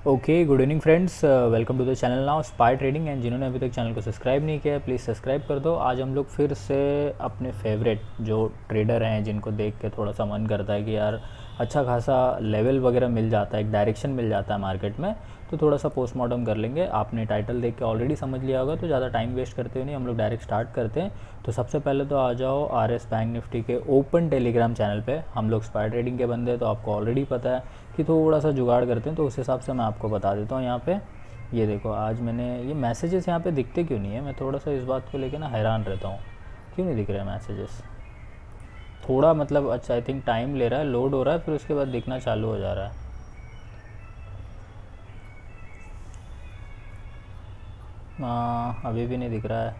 Okay, good evening friends, welcome to the channel now spy trading. And जिन्होंने अभी तक channel को subscribe नहीं किया है प्लीज़ सब्सक्राइब कर दो। आज हम लोग फिर से अपने फेवरेट जो ट्रेडर हैं जिनको देख के थोड़ा सा मन करता है कि यार अच्छा खासा लेवल वगैरह मिल जाता है, एक डायरेक्शन मिल जाता है मार्केट में, तो थोड़ा सा पोस्टमार्टम कर लेंगे। आपने टाइटल देख के ऑलरेडी समझ लिया होगा, तो ज़्यादा टाइम वेस्ट करते हुए नहीं हम लोग डायरेक्ट स्टार्ट करते हैं। तो सबसे पहले तो आ जाओ आरएस बैंक निफ्टी के ओपन टेलीग्राम चैनल पे। हम लोग स्पाई ट्रेडिंग के बंदे हैं तो आपको ऑलरेडी पता है कि थोड़ा सा जुगाड़ करते हैं, तो उस हिसाब से मैं आपको बता देता हूँ। यहाँ पे ये देखो, आज मैंने ये मैसेजेस यहाँ पे दिखते क्यों नहीं है, मैं थोड़ा सा इस बात को लेकर ना हैरान रहता हूँ, क्यों नहीं दिख रहे मैसेजेस। थोड़ा मतलब अच्छा आई थिंक टाइम ले रहा है, लोड हो रहा है, फिर उसके बाद दिखना चालू हो जा रहा है। अभी भी नहीं दिख रहा है।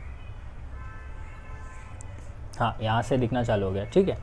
हाँ, यहाँ से दिखना चालू हो गया, ठीक है।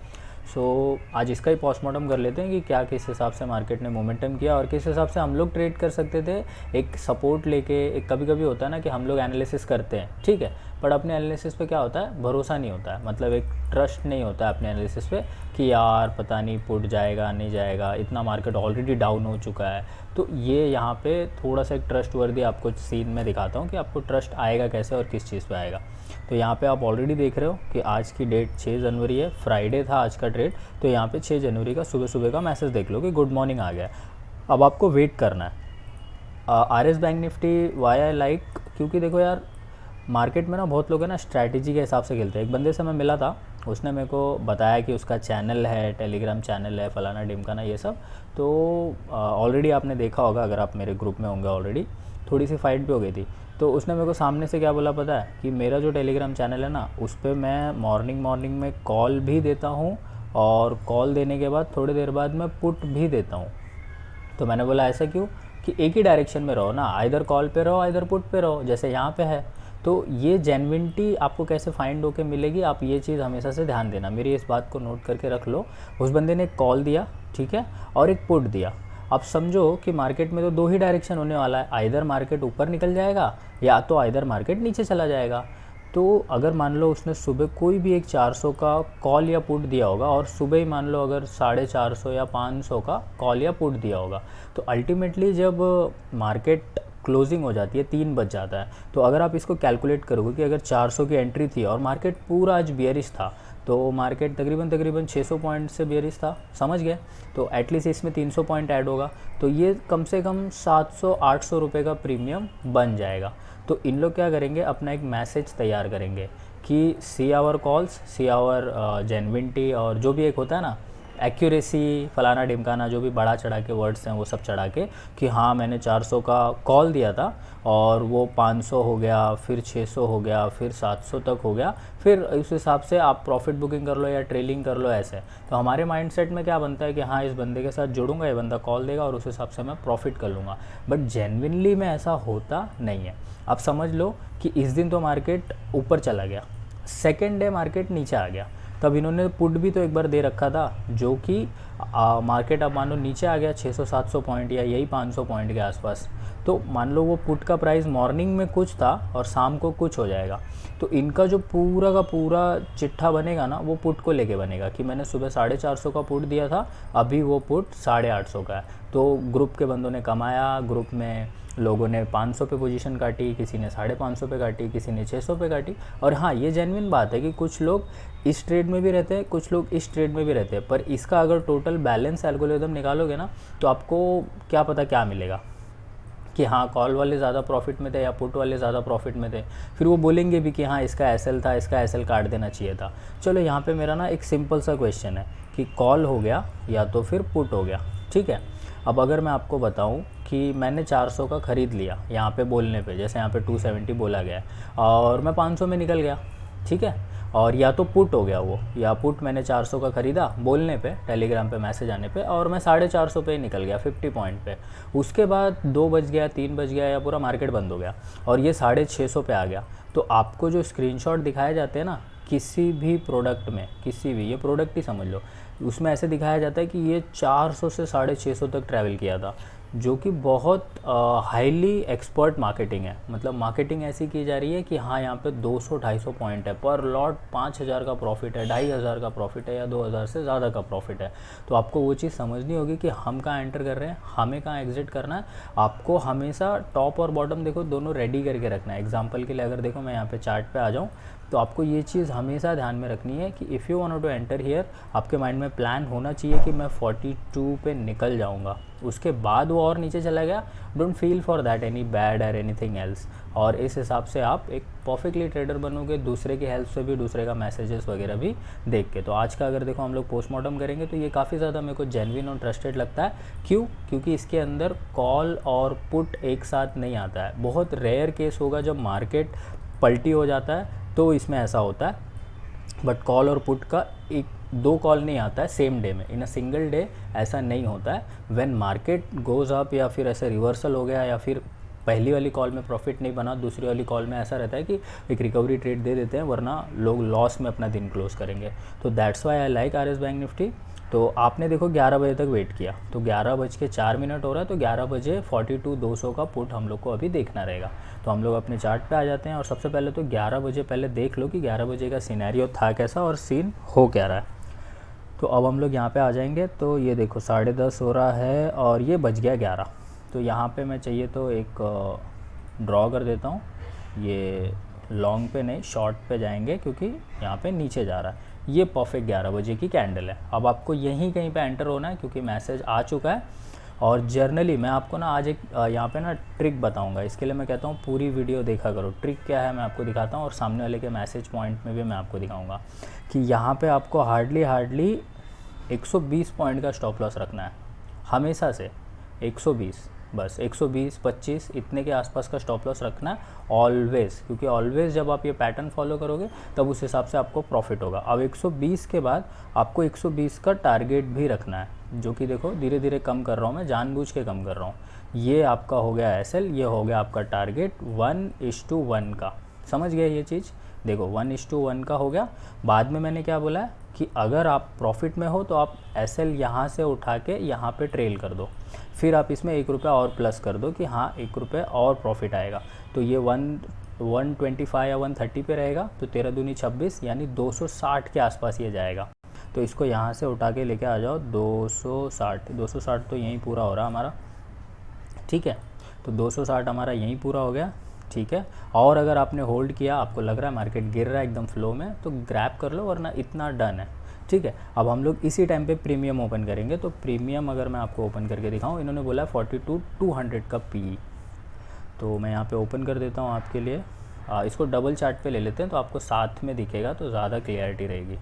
सो आज इसका ही पोस्टमार्टम कर लेते हैं कि क्या किस हिसाब से मार्केट ने मोमेंटम किया और किस हिसाब से हम लोग ट्रेड कर सकते थे। एक सपोर्ट लेके, एक कभी कभी होता है ना कि हम लोग एनालिसिस करते हैं, ठीक है, पर अपने एनालिसिस पे क्या होता है, भरोसा नहीं होता है, मतलब एक ट्रस्ट नहीं होता है अपने एनालिसिस पे कि यार पता नहीं पुट जाएगा नहीं जाएगा, इतना मार्केट ऑलरेडी डाउन हो चुका है। तो ये यहाँ पे थोड़ा सा एक ट्रस्ट वर्दी आपको सीन में दिखाता हूँ कि आपको ट्रस्ट आएगा कैसे और किस चीज़ पे आएगा। तो यहाँ पे आप ऑलरेडी देख रहे हो कि आज की डेट 6 जनवरी है, फ्राइडे था आज का ट्रेड। तो यहाँ पे 6 जनवरी का सुबह सुबह का मैसेज देख लो कि गुड मॉर्निंग आ गया। अब आपको वेट करना है R S bank Nifty why I like, क्योंकि देखो यार मार्केट में ना बहुत लोग हैं ना स्ट्रैटेजी के हिसाब से खेलते हैं। एक बंदे से मैं मिला था, उसने मेरे को बताया कि उसका चैनल है, टेलीग्राम चैनल है, फलाना ढिमकाना ये सब। तो ऑलरेडी आपने देखा होगा अगर आप मेरे ग्रुप में होंगे, ऑलरेडी थोड़ी सी फाइट भी हो गई थी। तो उसने मेरे को सामने से क्या बोला पता है, कि मेरा जो टेलीग्राम चैनल है ना उस पर मैं मॉर्निंग में कॉल भी देता हूँ और कॉल देने के बाद थोड़ी देर बाद मैं पुट भी देता हूँ। तो मैंने बोला ऐसा क्यों, कि एक ही डायरेक्शन में रहो ना, आइदर कॉल पे रहो आइदर पुट पे रहो, जैसे यहाँ पे है। तो ये जेन्युइनिटी आपको कैसे फाइंड होके मिलेगी, आप ये चीज़ हमेशा से ध्यान देना, मेरी इस बात को नोट करके रख लो। उस बंदे ने एक कॉल दिया, ठीक है, और एक पुट दिया। अब समझो कि मार्केट में तो दो ही डायरेक्शन होने वाला है, आइदर मार्केट ऊपर निकल जाएगा या तो आइदर मार्केट नीचे चला जाएगा। तो अगर मान लो उसने सुबह कोई भी एक 400 का कॉल या पुट दिया होगा और सुबह ही मान लो अगर 450 या 500 का कॉल या पुट दिया होगा, तो अल्टीमेटली जब मार्केट क्लोजिंग हो जाती है 3 बज जाता है, तो अगर आप इसको कैलकुलेट करोगे कि अगर 400 की एंट्री थी और मार्केट पूरा आज बियरिश था, तो मार्केट तकरीबन 600 पॉइंट से बियरिश था, समझ गए। तो एटलीस्ट इसमें 300 पॉइंट ऐड होगा, तो ये कम से कम 700-800 रुपये का प्रीमियम बन जाएगा। तो इन लोग क्या करेंगे, अपना एक मैसेज तैयार करेंगे कि see our calls, see our genuinity, और जो भी एक होता है ना एक्यूरेसी, फलाना ढिमकाना, जो भी बढ़ा चढ़ा के वर्ड्स हैं वो सब चढ़ा के कि हाँ मैंने 400 का कॉल दिया था और वो 500 हो गया, फिर 600 हो गया, फिर 700 तक हो गया, फिर उस हिसाब से आप प्रॉफिट बुकिंग कर लो या ट्रेलिंग कर लो ऐसे। तो हमारे माइंडसेट में क्या बनता है कि हाँ इस बंदे के साथ जुड़ूंगा, ये बंदा कॉल देगा और उस हिसाब से मैं प्रॉफिट कर लूँगा। बट जेन्युइनली में ऐसा होता नहीं है। आप समझ लो कि इस दिन तो मार्केट ऊपर चला गया, सेकेंड डे मार्केट नीचे आ गया, तब इन्होंने पुट भी तो एक बार दे रखा था जो कि मार्केट अब मान लो नीचे आ गया 600-700 पॉइंट या यही 500 पॉइंट के आसपास। तो मान लो वो पुट का प्राइस मॉर्निंग में कुछ था और शाम को कुछ हो जाएगा, तो इनका जो पूरा का पूरा चिट्ठा बनेगा ना वो पुट को लेके बनेगा कि मैंने सुबह 450 का पुट दिया था, अभी वो पुट 850 का है। तो ग्रुप के बंदों ने कमाया, ग्रुप में लोगों ने 500 पे पोजीशन काटी, किसी ने 550 पे काटी, किसी ने 600 पे काटी। और हाँ ये जेन्युइन बात है कि कुछ लोग इस ट्रेड में भी रहते हैं, कुछ लोग इस ट्रेड में भी रहते हैं, पर इसका अगर टोटल बैलेंस एल्गोरिथम निकालोगे ना तो आपको क्या पता क्या मिलेगा कि हाँ कॉल वाले ज़्यादा प्रॉफिट में थे या पुट वाले ज़्यादा प्रॉफिट में थे। फिर वो बोलेंगे भी कि हाँ इसका एसएल था, इसका एसएल काट देना चाहिए था। चलो यहाँ पे मेरा ना एक सिंपल सा क्वेश्चन है कि कॉल हो गया या तो फिर पुट हो गया, ठीक है। अब अगर मैं आपको बताऊं कि मैंने 400 का ख़रीद लिया यहाँ पे बोलने पे, जैसे यहाँ पे 270 बोला गया है और मैं 500 में निकल गया, ठीक है, और या तो पुट हो गया वो, या पुट मैंने 400 का ख़रीदा बोलने पे, टेलीग्राम पे मैसेज आने पे, और मैं 450 पे ही निकल गया 50 पॉइंट पे। उसके बाद 2 बज गया, 3 बज गया या पूरा मार्केट बंद हो गया और ये 650 पे आ गया। तो आपको जो स्क्रीनशॉट दिखाए जाते हैं ना किसी भी प्रोडक्ट में, किसी भी, ये प्रोडक्ट ही समझ लो, उसमें ऐसे दिखाया जाता है कि ये 400 से 650 तक ट्रैवल किया था। जो कि बहुत हाईली एक्सपर्ट मार्केटिंग है। मतलब मार्केटिंग ऐसी की जा रही है कि हाँ यहाँ पे 200-250 पॉइंट है, पर लॉट 5,000 का प्रॉफिट है, 2,500 का प्रॉफिट है, या 2,000 से ज़्यादा का प्रॉफिट है। तो आपको वो चीज़ समझनी होगी कि हम कहाँ एंटर कर रहे हैं, हमें कहाँ एग्जिट करना है। आपको हमेशा टॉप और बॉटम देखो दोनों रेडी करके रखना है। एग्जाम्पल के लिए अगर देखो मैं यहाँ पे चार्ट पे आ जाऊँ, तो आपको ये चीज़ हमेशा ध्यान में रखनी है कि if you want to enter here, आपके माइंड में प्लान होना चाहिए कि मैं 42 पे निकल जाऊंगा, उसके बाद वो और नीचे चला गया, don't feel for that any bad और एनीथिंग एल्स। और इस हिसाब से आप एक परफेक्टली ट्रेडर बनोगे, दूसरे की हेल्प से भी, दूसरे का मैसेजेस वगैरह भी देख के। तो आज का अगर देखो हम लोग पोस्टमार्टम करेंगे तो ये काफ़ी ज़्यादा मेरे को जेन्युइन और ट्रस्टेड लगता है। क्यों? क्योंकि इसके अंदर कॉल और पुट एक साथ नहीं आता है। बहुत रेयर केस होगा जब मार्केट पलटी हो जाता है तो इसमें ऐसा होता है, बट कॉल और पुट का एक दो कॉल नहीं आता है सेम डे में, इन अ सिंगल डे ऐसा नहीं होता है। व्हेन मार्केट गोज़ अप या फिर ऐसे रिवर्सल हो गया, या फिर पहली वाली कॉल में प्रॉफिट नहीं बना, दूसरी वाली कॉल में ऐसा रहता है कि एक रिकवरी ट्रेड दे देते हैं, वरना लोग लॉस में अपना दिन क्लोज करेंगे। तो that's why I like are S bank Nifty. तो आपने देखो 11 बजे तक वेट किया, तो 11:04 हो रहा है, तो 11 बजे 42,200 का पुट हम लोग को अभी देखना रहेगा। तो हम लोग अपने चार्ट पे आ जाते हैं, और सबसे पहले तो 11 बजे पहले देख लो कि 11 बजे का सिनेरियो था कैसा और सीन हो क्या रहा है। तो अब हम लोग यहाँ पे आ जाएंगे, तो ये देखो 10:30 हो रहा है और ये बज गया 11। तो यहाँ पे मैं चाहिए तो एक ड्रॉ कर देता हूँ। ये लॉन्ग पे नहीं, शॉर्ट पे जाएंगे, क्योंकि यहाँ पे नीचे जा रहा है। ये परफेक्ट 11 बजे की कैंडल है। अब आपको यहीं कहीं पे एंटर होना है, क्योंकि मैसेज आ चुका है। और जर्नली मैं आपको ना आज एक यहाँ पे ना ट्रिक बताऊंगा। इसके लिए मैं कहता हूँ पूरी वीडियो देखा करो। ट्रिक क्या है मैं आपको दिखाता हूँ, और सामने वाले के मैसेज पॉइंट में भी मैं आपको दिखाऊंगा कि यहाँ पे आपको हार्डली 120 पॉइंट का स्टॉप लॉस रखना है हमेशा से। 120, बस 120, 25 इतने के आसपास का स्टॉप लॉस रखना है ऑलवेज़, क्योंकि ऑलवेज़ जब आप ये पैटर्न फॉलो करोगे तब उस हिसाब से आपको प्रॉफिट होगा। अब 120 के बाद आपको 120 का टारगेट भी रखना है, जो कि देखो धीरे धीरे कम कर रहा हूँ मैं, जानबूझ के कम कर रहा हूँ। ये आपका हो गया एसएल, ये हो गया आपका टारगेट 1:1 का। समझ गए ये चीज़? देखो 1:1 का हो गया। बाद में मैंने क्या बोला है कि अगर आप प्रॉफिट में हो तो आप एसएल यहाँ से उठा के यहाँ पे ट्रेल कर दो, फिर आप इसमें 1 रुपया और प्लस कर दो कि हाँ 1 रुपये और प्रॉफिट आएगा। तो ये 125 या 130 पे रहेगा, तो 13 दूनी 26, यानी 260 के आसपास ये जाएगा। तो इसको यहाँ से उठा के लेके आ जाओ 260 तो यहीं पूरा हो रहा हमारा, ठीक है। तो 260 हमारा यहीं पूरा हो गया, ठीक है। और अगर आपने होल्ड किया, आपको लग रहा है मार्केट गिर रहा है एकदम फ्लो में, तो ग्रैब कर लो, वरना इतना डन है, ठीक है। अब हम लोग इसी टाइम पे प्रीमियम ओपन करेंगे। तो प्रीमियम अगर मैं आपको ओपन करके दिखाऊं, इन्होंने बोला 42,200 का पी। तो मैं यहाँ पे ओपन कर देता हूँ आपके लिए। इसको डबल चार्ट पे ले लेते हैं, तो आपको साथ में दिखेगा तो ज़्यादा क्लियरिटी रहेगी।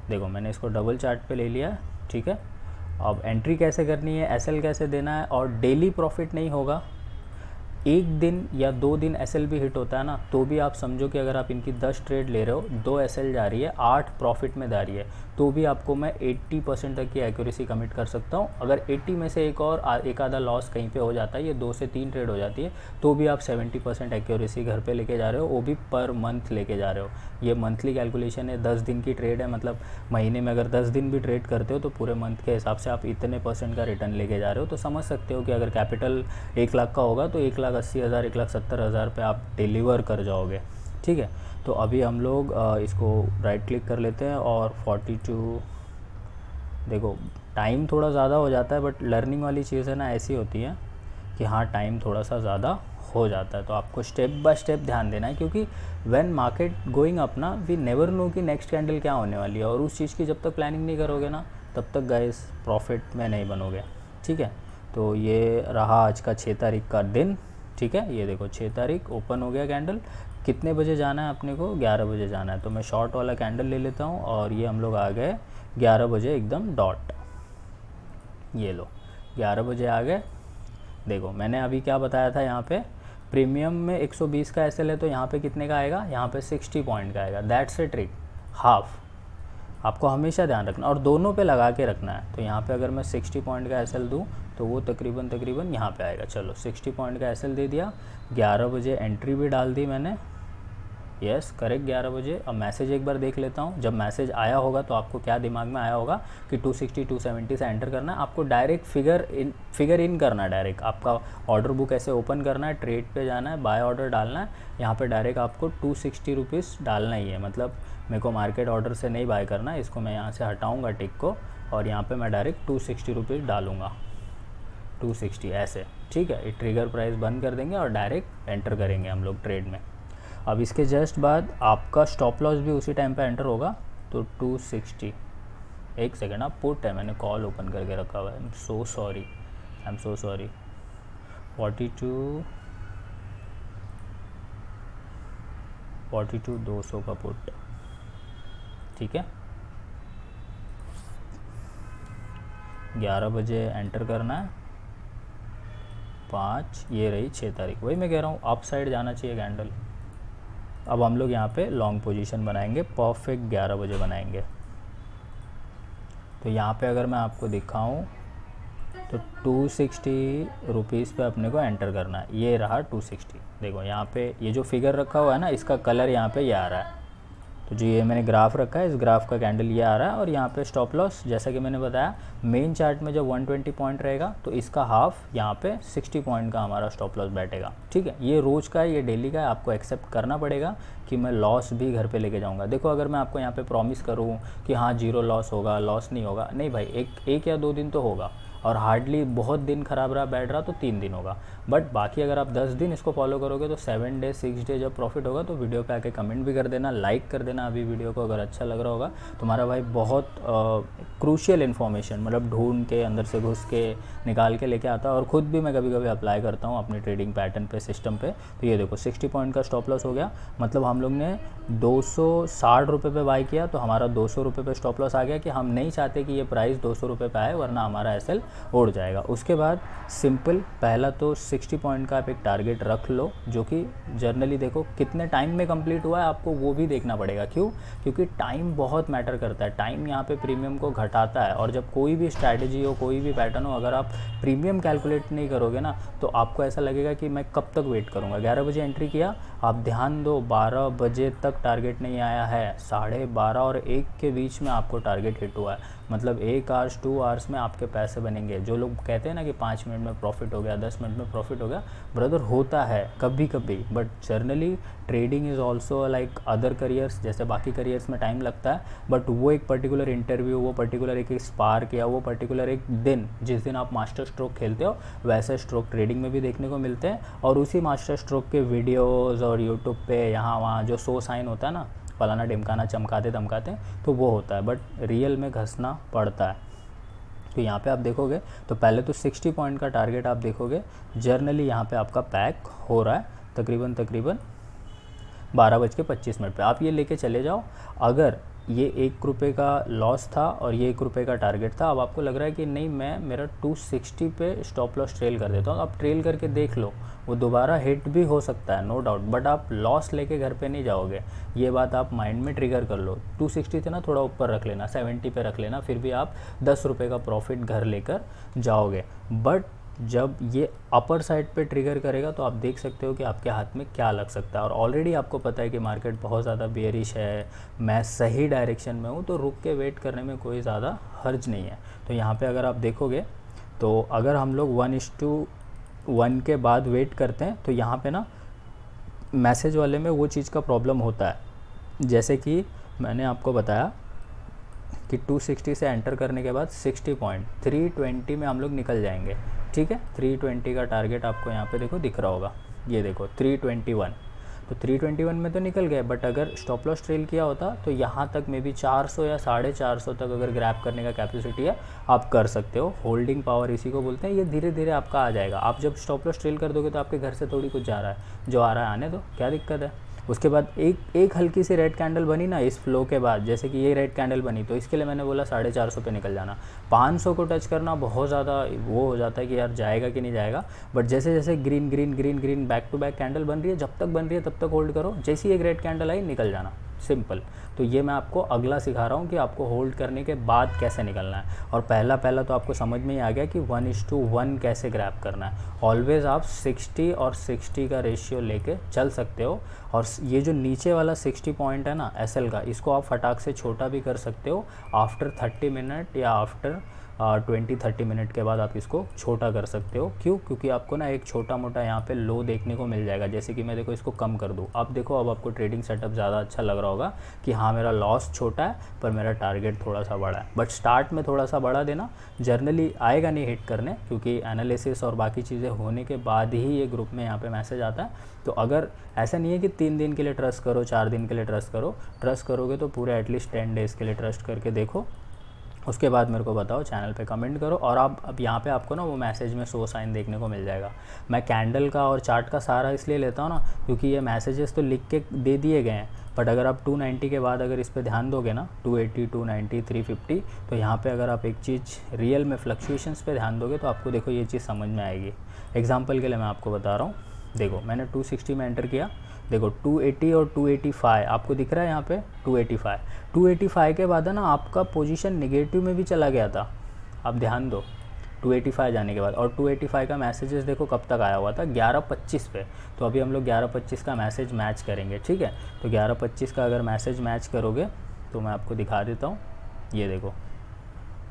देखो मैंने इसको डबल चार्ट पे ले लिया, ठीक है। अब एंट्री कैसे करनी है, एसएल कैसे देना है, और डेली प्रॉफिट नहीं होगा। एक दिन या 2 दिन एसएल भी हिट होता है ना, तो भी आप समझो कि अगर आप इनकी 10 ट्रेड ले रहे हो, 2 एसएल जा रही है, 8 प्रॉफिट में जा रही है, तो भी आपको मैं 80% तक की एक्यूरेसी कमिट कर सकता हूँ। अगर 80 में से एक आधा लॉस कहीं पे हो जाता है, ये 2 से 3 ट्रेड हो जाती है, तो भी आप 70% एक्यूरेसी घर पे लेके जा रहे हो, वो भी पर मंथ लेके जा रहे हो। ये मंथली कैलकुलेशन है, 10 दिन की ट्रेड है, मतलब महीने में अगर 10 दिन भी ट्रेड करते हो तो पूरे मंथ के हिसाब से आप इतने % का रिटर्न लेके जा रहे हो। तो समझ सकते हो कि अगर कैपिटल 1 लाख का होगा तो 1,80,000 1,70,000 पे आप डिलीवर कर जाओगे, ठीक है। तो अभी हम लोग इसको राइट क्लिक कर लेते हैं, और 42, देखो टाइम थोड़ा ज़्यादा हो जाता है, बट लर्निंग वाली चीज़ है ना, ऐसी होती है कि हाँ टाइम थोड़ा सा ज़्यादा हो जाता है। तो आपको स्टेप बाय स्टेप ध्यान देना है, क्योंकि व्हेन मार्केट गोइंग अप ना, वी नेवर नो कि नेक्स्ट कैंडल क्या होने वाली है, और उस चीज़ की जब तक प्लानिंग नहीं करोगे ना, तब तक गाइस प्रॉफिट में नहीं बनोगे, ठीक है। तो ये रहा आज का 6 तारीख का दिन, ठीक है। ये देखो 6 तारीख ओपन हो गया कैंडल। कितने बजे जाना है अपने को? 11 बजे जाना है। तो मैं शॉर्ट वाला कैंडल ले लेता हूँ, और ये हम लोग आ गए 11 बजे एकदम डॉट। ये लो 11 बजे आ गए। देखो मैंने अभी क्या बताया था, यहाँ पे प्रीमियम में 120 का एसएल है, तो यहाँ पे कितने का आएगा? यहाँ पे 60 पॉइंट का आएगा। दैट्स ए ट्रिक, हाफ आपको हमेशा ध्यान रखना, और दोनों पे लगा के रखना है। तो यहाँ पे अगर मैं 60 पॉइंट का एसएल दूँ तो वो तकरीबन यहाँ पे आएगा। चलो 60 पॉइंट का एसएल दे दिया, 11 बजे एंट्री भी डाल दी मैंने, यस करेक्ट 11 बजे। अब मैसेज एक बार देख लेता हूँ। जब मैसेज आया होगा तो आपको क्या दिमाग में आया होगा कि 260 270 से एंटर करना है। आपको डायरेक्ट फिगर इन करना है। डायरेक्ट आपका ऑर्डर बुक ऐसे ओपन करना है, ट्रेड पे जाना है, बाय ऑर्डर डालना है, यहाँ पे डायरेक्ट आपको 260 रुपीज़ डालना ही है। मतलब मेरे को मार्केट ऑर्डर से नहीं बाय करना है, इसको मैं यहाँ से हटाऊँगा टिक को और यहाँ पर मैं डायरेक्ट 260 रुपीज़ डालूँगा, 260 ऐसे, ठीक है। ये ट्रिगर प्राइस बंद कर देंगे और डायरेक्ट एंटर करेंगे हम लोग ट्रेड में। अब इसके जस्ट बाद आपका स्टॉप लॉस भी उसी टाइम पे एंटर होगा, तो 260। एक सेकेंड, आप पुट है, मैंने कॉल ओपन करके रखा हुआ है, आई एम सो सॉरी 42 200 का पुट, ठीक है। 11 बजे एंटर करना है, 5 ये रही 6 तारीख, वही मैं कह रहा हूँ अप साइड जाना चाहिए कैंडल। अब हम लोग यहाँ पे लॉन्ग पोजीशन बनाएंगे, परफेक्ट 11 बजे बनाएंगे। तो यहाँ पे अगर मैं आपको दिखाऊँ तो 260 रुपीज़ पे अपने को एंटर करना है। ये रहा 260, देखो यहाँ पे ये जो फिगर रखा हुआ है ना, इसका कलर यहाँ पे ये आ रहा है। तो जो ये मैंने ग्राफ रखा है, इस ग्राफ का कैंडल ये आ रहा है। और यहाँ पे स्टॉप लॉस जैसा कि मैंने बताया, मेन चार्ट में जब 120 पॉइंट रहेगा तो इसका हाफ यहाँ पे 60 पॉइंट का हमारा स्टॉप लॉस बैठेगा, ठीक है। ये रोज़ का है, ये डेली का है, आपको एक्सेप्ट करना पड़ेगा कि मैं लॉस भी घर पे लेके जाऊँगा। देखो अगर मैं आपको यहाँ पे प्रॉमिस करूँ कि हाँ 0 लॉस होगा, लॉस नहीं होगा, नहीं भाई, एक या 2 दिन तो होगा, और हार्डली बहुत दिन ख़राब रहा बैठ रहा तो 3 दिन होगा। बट बाकी अगर आप 10 दिन इसको फॉलो करोगे तो 7 डे 6 डे जब प्रॉफिट होगा। तो वीडियो पे आके कमेंट भी कर देना, लाइक कर देना अभी वीडियो को अगर अच्छा लग रहा होगा। तुम्हारा भाई बहुत क्रूशियल इन्फॉर्मेशन मतलब ढूंढ के अंदर से घुस के निकाल के लेके आता है, और ख़ुद भी मैं कभी कभी अप्लाई करता हूँ अपनी ट्रेडिंग पैटर्न पे, सिस्टम पे। तो ये देखो 60 पॉइंट का स्टॉप लॉस हो गया, मतलब हम लोग ने 260 रुपये पे बाई किया तो हमारा 200 रुपये पे स्टॉप लॉस आ गया कि हम नहीं चाहते कि ये प्राइस 200 रुपये पे आए, वरना हमारा एसएल उड़ जाएगा। उसके बाद सिंपल, पहला तो 60 पॉइंट का आप एक टारगेट रख लो, जो कि जर्नली देखो कितने टाइम में कंप्लीट हुआ है आपको वो भी देखना पड़ेगा। क्यों? क्योंकि टाइम बहुत मैटर करता है। टाइम यहाँ पे प्रीमियम को घटाता है, और जब कोई भी स्ट्रैटेजी हो, कोई भी पैटर्न हो, अगर आप प्रीमियम कैलकुलेट नहीं करोगे ना तो आपको ऐसा लगेगा कि मैं कब तक वेट करूँगा। 11 बजे एंट्री किया, आप ध्यान दो 12 बजे तक टारगेट नहीं आया है, 12:30 और 1 के बीच में आपको टारगेट हिट हुआ है। मतलब 1 आवर्स 2 आवर्स में आपके पैसे बनेंगे। जो लोग कहते हैं ना कि 5 मिनट में प्रॉफिट हो गया, 10 मिनट में प्रॉफिट हो गया, ब्रदर होता है कभी कभी, but generally trading is also like other careers. जैसे बाकी करियर्स में टाइम लगता है, बट वो एक पर्टिकुलर इंटरव्यू, वो पर्टिकुलर एक स्पार्क या वो पर्टिकुलर एक दिन, जिस दिन आप मास्टर स्ट्रोक खेलते हो वैसे स्ट्रोक ट्रेडिंग में भी देखने को मिलते हैं। और उसी मास्टर स्ट्रोक के वीडियोज़ और यूट्यूब पे यहाँ वहाँ जो सो साइन होता है ना, फलाना ढिमकाना चमकाते धमकाते, तो वो होता है, बट रियल में घसना पड़ता है। तो यहाँ पे आप देखोगे तो पहले तो 60 पॉइंट का टारगेट आप देखोगे, जर्नली यहाँ पे आपका पैक हो रहा है तकरीबन 12:25 पे। आप ये लेके चले जाओ। अगर ये 1 रुपये का लॉस था और ये 1 रुपये का टारगेट था, अब आपको लग रहा है कि नहीं मैं मेरा 260 पे स्टॉप लॉस ट्रेल कर देता हूँ, आप ट्रेल करके देख लो, वो दोबारा हिट भी हो सकता है, नो डाउट, बट आप लॉस लेके घर पे नहीं जाओगे। ये बात आप माइंड में ट्रिगर कर लो। 260 थे ना, थोड़ा ऊपर रख लेना, 70 पे रख लेना, फिर भी आप 10 रुपये का प्रॉफिट घर लेकर जाओगे। बट जब ये अपर साइड पे ट्रिगर करेगा तो आप देख सकते हो कि आपके हाथ में क्या लग सकता है। और ऑलरेडी आपको पता है कि मार्केट बहुत ज़्यादा बेयरिश है, मैं सही डायरेक्शन में हूँ, तो रुक के वेट करने में कोई ज़्यादा हर्ज नहीं है। तो यहाँ पे अगर आप देखोगे तो अगर हम लोग 1:1 के बाद वेट करते हैं तो यहाँ पे ना मैसेज वाले में वो चीज़ का प्रॉब्लम होता है। जैसे कि मैंने आपको बताया कि 260 से एंटर करने के बाद 60 पॉइंट 320 में हम लोग निकल जाएंगे, ठीक है। 320 का टारगेट आपको यहाँ पे देखो दिख रहा होगा, ये देखो 321, तो 321 में तो निकल गए, बट अगर स्टॉप लॉस ट्रेल किया होता तो यहाँ तक मे बी 400 या 450 तक अगर ग्रैब करने का कैपेसिटी है आप कर सकते हो। होल्डिंग पावर इसी को बोलते हैं। ये धीरे धीरे आपका आ जाएगा। आप जब स्टॉप लॉस ट्रेल कर दोगे तो आपके घर से थोड़ी कुछ जा रहा है, जो आ रहा है आने दो, क्या दिक्कत है। उसके बाद एक हल्की सी रेड कैंडल बनी ना इस फ्लो के बाद, जैसे कि ये रेड कैंडल बनी, तो इसके लिए मैंने बोला 450 पे निकल जाना। 500 को टच करना बहुत ज़्यादा वो हो जाता है कि यार जाएगा कि नहीं जाएगा, बट जैसे जैसे green back to back candle बन रही है, जब तक बन रही है तब तक होल्ड करो, जैसी एक रेड कैंडल आई निकल जाना, सिंपल। तो ये मैं आपको अगला सिखा रहा हूँ कि आपको होल्ड करने के बाद कैसे निकलना है। और पहला तो आपको समझ में ही आ गया कि 1:1 कैसे ग्रैब करना है। ऑलवेज़ आप 60 और 60 का रेशियो लेके चल सकते हो। और ये जो नीचे वाला 60 पॉइंट है ना एसएल का, इसको आप फटाक से छोटा भी कर सकते हो आफ्टर 30 मिनट या आफ्टर 20-30 मिनट के बाद आप इसको छोटा कर सकते हो। क्यों? क्योंकि आपको ना एक छोटा मोटा यहाँ पे लो देखने को मिल जाएगा। जैसे कि मैं देखो इसको कम कर दूँ, अब देखो अब आपको ट्रेडिंग सेटअप ज़्यादा अच्छा लग रहा होगा कि हाँ मेरा लॉस छोटा है पर मेरा टारगेट थोड़ा सा बड़ा है। बट स्टार्ट में थोड़ा सा बड़ा देना, जर्नली आएगा नहीं हिट करने, क्योंकि एनालिसिस और बाकी चीज़ें होने के बाद ही ये ग्रुप में यहाँ पे मैसेज आता है। तो अगर ऐसा नहीं है कि 3 दिन के लिए ट्रस्ट करो, 4 दिन के लिए ट्रस्ट करोगे तो पूरे एटलीस्ट 10 डेज़ के लिए ट्रस्ट करके देखो। उसके बाद मेरे को बताओ, चैनल पे कमेंट करो। और आप अब यहाँ पे आपको ना वो मैसेज में शो साइन देखने को मिल जाएगा। मैं कैंडल का और चार्ट का सहारा इसलिए लेता हूँ ना, क्योंकि ये मैसेजेस तो लिख के दे दिए गए हैं, बट अगर आप 290 के बाद अगर इस पे ध्यान दोगे ना, 280, 290, 350, तो यहाँ पे अगर आप एक चीज़ रियल में फ्लक्चुएशंस पे ध्यान दोगे तो आपको देखो ये चीज़ समझ में आएगी। एग्जाम्पल के लिए मैं आपको बता रहा हूँ, देखो मैंने 260 में एंटर किया, देखो 280 और 285 आपको दिख रहा है यहाँ पे 285 के बाद है ना आपका पोजीशन नेगेटिव में भी चला गया था। आप ध्यान दो 285 जाने के बाद, और 285 का मैसेजेस देखो कब तक आया हुआ था, 11:25 पे। तो अभी हम लोग 11:25 का मैसेज मैच करेंगे, ठीक है। तो 11:25 का अगर मैसेज मैच करोगे तो मैं आपको दिखा देता हूँ। ये देखो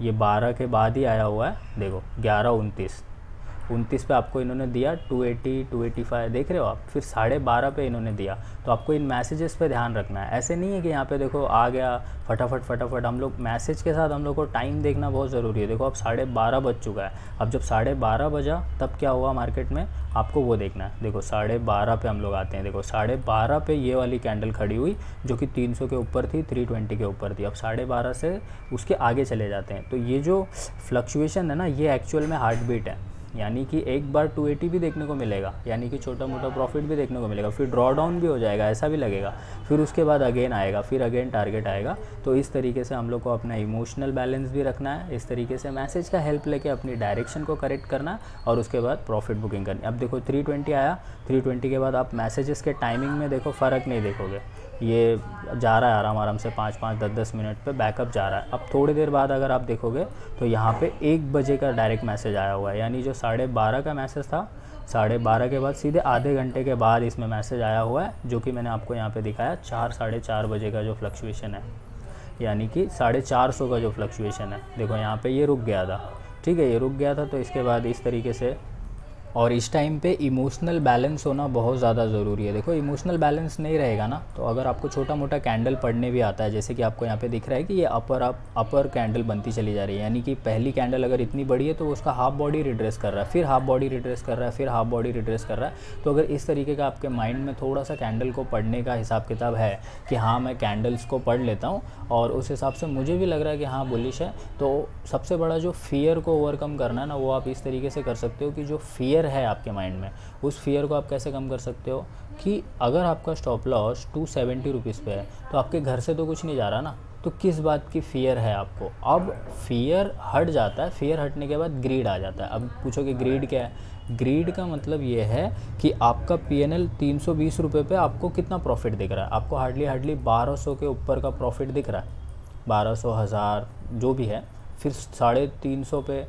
ये 12 के बाद ही आया हुआ है, देखो 11:29 पे आपको इन्होंने दिया 280, 285 देख रहे हो आप, फिर 12:30 पे इन्होंने दिया। तो आपको इन मैसेजेस पे ध्यान रखना है। ऐसे नहीं है कि यहाँ पे देखो आ गया फटाफट, हम लोग मैसेज के साथ हम लोग को टाइम देखना बहुत ज़रूरी है। देखो अब 12:30 बज चुका है, अब जब 12:30 बजा तब क्या हुआ मार्केट में, आपको वो देखना है। देखो 12:30 पे हम लोग आते हैं, देखो 12:30 पे ये वाली कैंडल खड़ी हुई जो कि 300 के ऊपर थी, 320 के ऊपर थी। अब 12:30 से उसके आगे चले जाते हैं। तो ये जो फ्लक्चुएशन है ना, ये एक्चुअल में हार्ट बीट है, यानी कि एक बार 280 भी देखने को मिलेगा, यानी कि छोटा मोटा प्रॉफिट भी देखने को मिलेगा, फिर ड्रॉ डाउन भी हो जाएगा, ऐसा भी लगेगा, फिर उसके बाद अगेन आएगा, फिर अगेन टारगेट आएगा। तो इस तरीके से हम लोग को अपना इमोशनल बैलेंस भी रखना है, इस तरीके से मैसेज का हेल्प लेके अपनी डायरेक्शन को करेक्ट करना और उसके बाद प्रॉफिट बुकिंग करनी। अब देखो 320 आया, 320 के बाद आप मैसेजेस के टाइमिंग में देखो फ़र्क नहीं देखोगे, ये जा रहा है आराम से 5-5, 10-10 मिनट पे बैकअप जा रहा है। अब थोड़ी देर बाद अगर आप देखोगे तो यहाँ पे 1 बजे का डायरेक्ट मैसेज आया हुआ है, यानी जो 12:30 का मैसेज था, 12:30 के बाद सीधे आधे घंटे के बाद इसमें मैसेज आया हुआ है, जो कि मैंने आपको यहाँ पे दिखाया 4-4:30 बजे का जो फ्लक्चुएशन है, यानी कि 450 का जो फ्लक्चुएशन है। देखो यहाँ पे ये रुक गया था, ठीक है, ये रुक गया था। तो इसके बाद इस तरीके से, और इस टाइम पे इमोशनल बैलेंस होना बहुत ज़्यादा ज़रूरी है। देखो इमोशनल बैलेंस नहीं रहेगा ना, तो अगर आपको छोटा मोटा कैंडल पढ़ने भी आता है, जैसे कि आपको यहाँ पे दिख रहा है कि ये अपर कैंडल बनती चली जा रही है, यानी कि पहली कैंडल अगर इतनी बड़ी है तो उसका हाफ बॉडी रिट्रेस कर रहा है, फिर हाफ बॉडी रिट्रेस कर रहा है, फिर हाफ बॉडी रिट्रेस कर रहा है। तो अगर इस तरीके का आपके माइंड में थोड़ा सा कैंडल को पढ़ने का हिसाब किताब है कि हाँ मैं कैंडल्स को पढ़ लेता हूँ और उस हिसाब से मुझे भी लग रहा है कि हाँ बुलिश है, तो सबसे बड़ा जो फियर को ओवरकम करना है ना, वो आप इस तरीके से कर सकते हो कि जो फियर है आपके माइंड में, उस फियर को आप कैसे कम कर सकते हो कि अगर आपका स्टॉप लॉस 270 रुपीज़ पे है तो आपके घर से तो कुछ नहीं जा रहा ना, तो किस बात की फ़ियर है आपको। अब फियर हट जाता है, फियर हटने के बाद ग्रीड आ जाता है। अब पूछोगे ग्रीड क्या है, ग्रीड का मतलब ये है कि आपका PNL 320 रुपये पे आपको कितना प्रॉफिट दिख रहा है, आपको हार्डली 1200 के ऊपर का प्रॉफिट दिख रहा है, 1200, 1000 जो भी है, फिर 350 पे,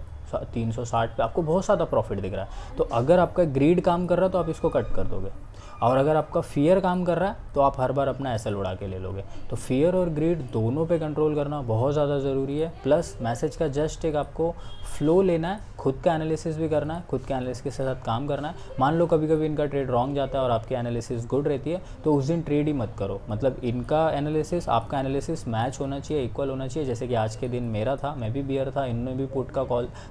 360 पे आपको बहुत ज़्यादा प्रॉफिट दिख रहा है। तो अगर आपका ग्रीड काम कर रहा है तो आप इसको कट कर दोगे, और अगर आपका फियर काम कर रहा है तो आप हर बार अपना एसएल उड़ा के ले लोगे। तो फियर और ग्रीड दोनों पे कंट्रोल करना बहुत ज़्यादा ज़रूरी है। प्लस मैसेज का जस्ट एक आपको फ्लो लेना है, खुद का एनालिसिस भी करना है, खुद के एनालिसिस के साथ काम करना है। मान लो कभी कभी इनका ट्रेड रॉन्ग जाता है और आपकी एनालिसिस गुड रहती है, तो उस दिन ट्रेड ही मत करो। मतलब इनका एनालिसिस आपका एनालिसिस मैच होना चाहिए, इक्वल होना चाहिए। जैसे कि आज के दिन मेरा था, मैं भी बियर था, इन्होंने भी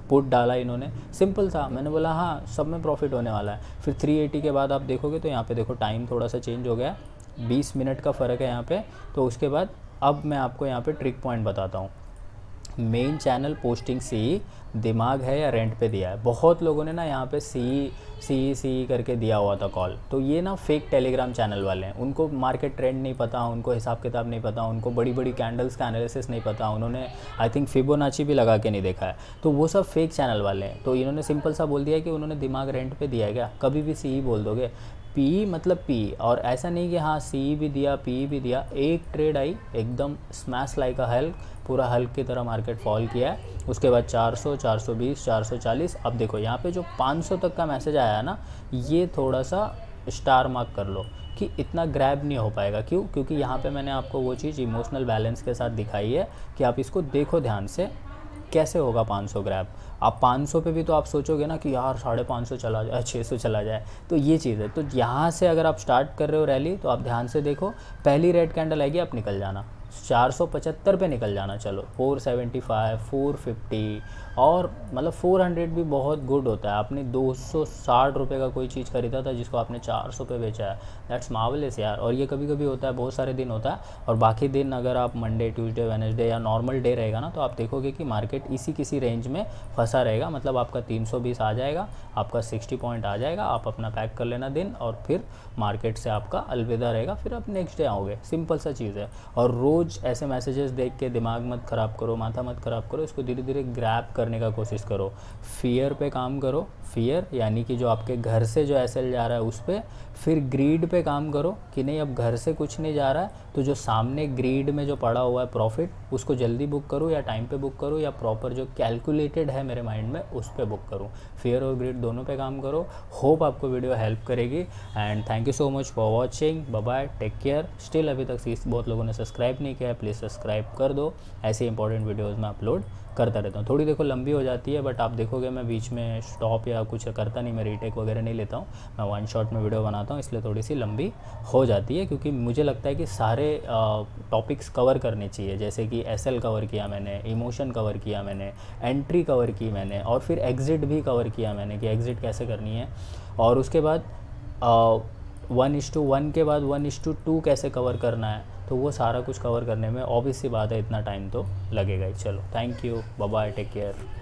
पुट डाला, इन्होंने सिंपल था, मैंने बोला हाँ सब में प्रॉफिट होने वाला है। फिर 380 के बाद आप देखोगे तो यहाँ पे देखो टाइम थोड़ा सा चेंज हो गया, 20 मिनट का फ़र्क है यहाँ पे। तो उसके बाद अब मैं आपको यहाँ पे ट्रिक पॉइंट बताता हूँ। मेन चैनल पोस्टिंग सी दिमाग है या रेंट पे दिया है। बहुत लोगों ने ना यहाँ पे सी करके दिया हुआ था कॉल, तो ये ना फेक टेलीग्राम चैनल वाले हैं, उनको मार्केट ट्रेंड नहीं पता, उनको हिसाब किताब नहीं पता, उनको बड़ी बड़ी कैंडल्स का एनालिसिस नहीं पता, उन्होंने आई थिंक फिबोनाची भी लगा के नहीं देखा है, तो वो सब फेक चैनल वाले हैं। तो इन्होंने सिंपल सा बोल दिया कि उन्होंने दिमाग रेंट पे दिया है क्या, कभी भी सी बोल दोगे, पी मतलब पी, और ऐसा नहीं कि हाँ सी भी दिया पी भी दिया, एक ट्रेड आई एकदम स्मैश लाइक अ हल्क, पूरा हल्क की तरह मार्केट फॉल किया है। उसके बाद 400, 420, 440, अब देखो यहाँ पे जो 500 तक का मैसेज आया है ना, ये थोड़ा सा स्टार मार्क कर लो कि इतना ग्रैब नहीं हो पाएगा। क्यों? क्योंकि यहाँ पे मैंने आपको वो चीज़ इमोशनल बैलेंस के साथ दिखाई है कि आप इसको देखो ध्यान से, कैसे होगा 500 ग्रैब। आप 500 पे भी तो आप सोचोगे ना कि यार 550 चला जाए, 600 चला जाए, तो ये चीज़ है। तो यहाँ से अगर आप स्टार्ट कर रहे हो रैली, तो आप ध्यान से देखो, पहली रेड कैंडल आएगी आप निकल जाना, 475 पे निकल जाना, चलो 475, 450, और मतलब 400 भी बहुत गुड होता है। आपने 260 रुपये का कोई चीज़ खरीदा था जिसको आपने 400 पे बेचा है, दैट्स मार्वलेस यार। और ये कभी कभी होता है, बहुत सारे दिन होता है, और बाकी दिन अगर आप मंडे, ट्यूसडे, वेडनेसडे या नॉर्मल डे रहेगा ना, तो आप देखोगे कि मार्केट इसी किसी रेंज में फंसा रहेगा। मतलब आपका 320 आ जाएगा, आपका 60 पॉइंट आ जाएगा, आप अपना पैक कर लेना दिन, और फिर मार्केट से आपका अलविदा रहेगा, फिर आप नेक्स्ट डे आओगे। सिंपल सा चीज़ है। और रोज़ ऐसे मैसेजेस देख के दिमाग मत ख़राब करो, माथा मत ख़राब करो, इसको धीरे धीरे ग्रैब करने का कोशिश करो। फियर पे काम करो, फियर यानी कि जो आपके घर से जो एसएल जा रहा है उस पर। फिर ग्रीड पे काम करो कि नहीं अब घर से कुछ नहीं जा रहा है, तो जो सामने ग्रीड में जो पड़ा हुआ है प्रॉफिट, उसको जल्दी बुक करूँ या टाइम पे बुक करूँ, या प्रॉपर जो कैलकुलेटेड है मेरे माइंड में उस पर बुक करूँ। फियर और ग्रीड दोनों पे काम करो। होप आपको वीडियो हेल्प करेगी, and thank you so much for watching. Bye bye, take care. Still अभी तक बहुत लोगों ने सब्सक्राइब नहीं किया है, प्लीज़ सब्सक्राइब कर दो। ऐसे इंपॉर्टेंट वीडियोज़ मैं अपलोड करता रहता हूँ। थोड़ी देखो लंबी हो जाती है, बट आप देखोगे मैं बीच में स्टॉप या कुछ करता नहीं, मैं रीटेक वगैरह नहीं लेता हूँ, मैं वन शॉट में वीडियो बनाता हूँ, इसलिए थोड़ी सी लंबी हो जाती है। क्योंकि मुझे लगता है कि सारे टॉपिक्स कवर करने चाहिए, जैसे कि एसएल कवर किया मैंने, इमोशन कवर किया मैंने, एंट्री कवर की मैंने, और फिर एग्ज़िट भी कवर किया मैंने कि एग्ज़िट कैसे करनी है, और उसके बाद 1:1 के बाद 1:2 कैसे कवर करना है। तो वो सारा कुछ कवर करने में ऑब्वियस सी बात है इतना टाइम तो लगेगा ही। चलो, thank you, bye bye, take care.